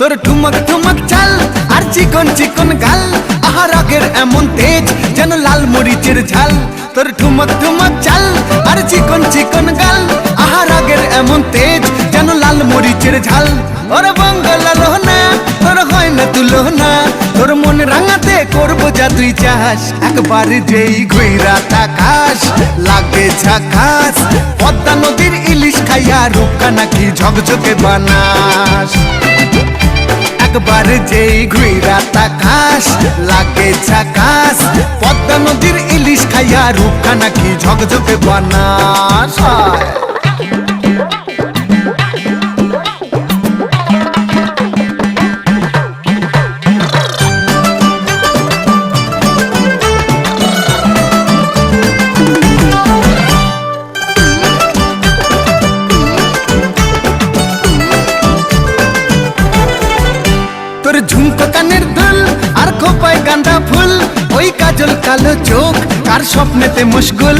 তোর ঠুমক ঠুমক চাল আর চিকন চিকন গাল, আহা রাগের এমন তেজ যেন লাল মরিচের ঝাল। তোর ঠুমক ঠুমক চাল আর চিকন চিকন গাল, আহা রাগের এমন তেজ যেন লাল মরিচের ঝাল। ওরে বঙ্গলা লোহনা তোর হয় না তুলনা, তোর মন রাঙাতে করবো যা তুই চাস। একবার যেই ঘুইরা তাকাস লাগে ঝাকাস, পদ্মা নদীর ইলিশ খাইয়া রূপকা নাকি ঝকঝকে বানাস। একবার যেই ঘুইরা তাকাস লাগে ঝাকাস, পদ্মা নদীর ইলিশ খাইয়া রূপকা নাকি ঝকঝকে বানাস। তোর ঝুমকো কানের দুল আর খোপায় গাঁদা ফুল, ওই কাজল কালো চোখ কার স্বপ্নেতে মুশগুল।